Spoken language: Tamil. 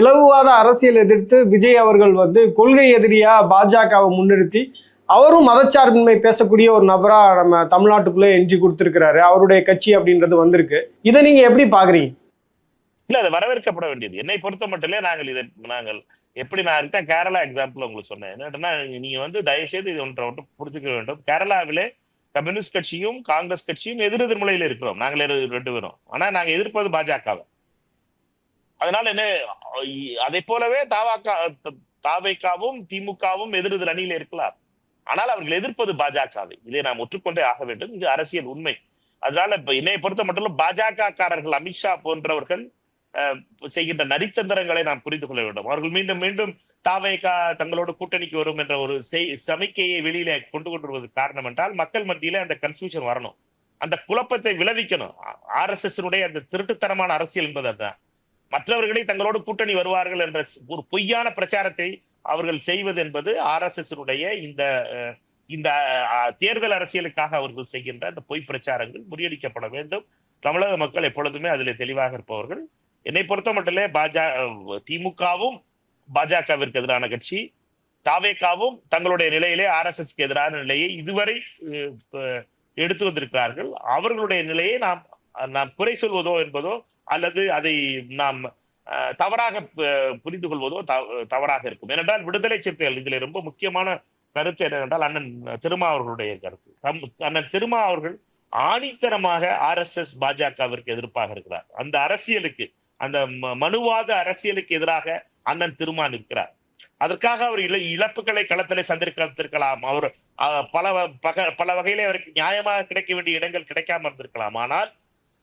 பிளவுவாத அரசியல் எதிர்த்து விஜய் அவர்கள் கொள்கை எதிரியா பாஜகவை முன்னிறுத்தி அவரும் மதச்சார்பின்மை பேசக்கூடிய ஒரு நபரா நம்ம தமிழ்நாட்டுக்குள்ளே எஞ்சி கொடுத்திருக்கிறாரு. அவருடைய கட்சி அப்படின்றது வந்திருக்கு. இதை நீங்க எப்படி பாக்குறீங்க? இல்ல, அது வரவேற்கப்பட வேண்டியது. என்னை பொறுத்த மட்டுமே நாங்கள் எப்படி நான் இருக்கேன் கேரளா எக்ஸாம்பிள் உங்களுக்கு சொன்னேன். என்னன்னா, நீங்க தயவு செய்து இது ஒன்றை புரிஞ்சுக்க வேண்டும். கேரளாவிலே கம்யூனிஸ்ட் கட்சியும் காங்கிரஸ் கட்சியும் எதிரெதிர் முறையில் இருக்கிறோம். நாங்கள் 2 பேரும். ஆனா நாங்க எதிர்ப்பது பாஜகவை. அதனால என்ன, அதை போலவே தாவேக்காவும் திமுகவும் எதிரெதிர் அணியில இருக்கலாம். ஆனால் அவர்கள் எதிர்ப்பது பாஜகவை. இதை நாம் ஒற்றுக்கொண்டே ஆக வேண்டும். இது அரசியல் உண்மை. அதனால இப்ப என்னை பொறுத்த மட்டும் பாஜக காரர்கள், அமித்ஷா போன்றவர்கள் செய்கின்ற நரித்தந்திரங்களை நாம் புரிந்து கொள்ள வேண்டும். அவர்கள் மீண்டும் மீண்டும் தாவேகா தங்களோட கூட்டணிக்கு வரும் என்ற ஒரு சமிக்கையை வெளியில கொண்டு வருவது காரணம் என்றால் மக்கள் மத்தியில அந்த கன்ஃபியூஷன் வரணும், அந்த குழப்பத்தை விளைவிக்கணும். RSS அந்த திருட்டுத்தனமான அரசியல் என்பது அதுதான். மற்றவர்களை தங்களோடு கூட்டணி வருவார்கள் என்ற ஒரு பொய்யான பிரச்சாரத்தை அவர்கள் செய்வது என்பது RSS இந்த தேர்தல் அரசியலுக்காக அவர்கள் செய்கின்ற அந்த பொய் பிரச்சாரங்கள் முறியடிக்கப்பட வேண்டும். தமிழக மக்கள் எப்பொழுதுமே அதில் தெளிவாக இருப்பவர்கள். என்னை பொறுத்த மட்டுமே திமுகவும் பாஜகவிற்கு எதிரான கட்சி, தாவேக்காவும் தங்களுடைய நிலையிலே RSSக்கு எதிரான நிலையை இதுவரை எடுத்து வந்திருக்கிறார்கள். அவர்களுடைய நிலையை நாம் குறை சொல்வதோ என்பதோ அல்லது அதை நாம் தவறாக புரிந்து கொள்வதோ தவறாக இருக்கும். ஏனென்றால் விடுதலை சிறுத்தைகள் இதில் ரொம்ப முக்கியமான கருத்து என்னவென்றால் அண்ணன் திருமா அவர்களுடைய கருத்து. அண்ணன் திருமா அவர்கள் ஆணித்தரமாக RSS பாஜகவிற்கு எதிர்ப்பாக இருக்கிறார். அந்த அரசியலுக்கு, அந்த மனுவாத அரசியலுக்கு எதிராக அண்ணன் திருமா நிற்கிறார். அதற்காக அவர் இழப்புகளை களத்திலே சந்திருக்கலாம். அவர் பல வகையிலே அவருக்கு நியாயமாக கிடைக்க வேண்டிய இடங்கள் கிடைக்காம இருந்திருக்கலாம். ஆனால்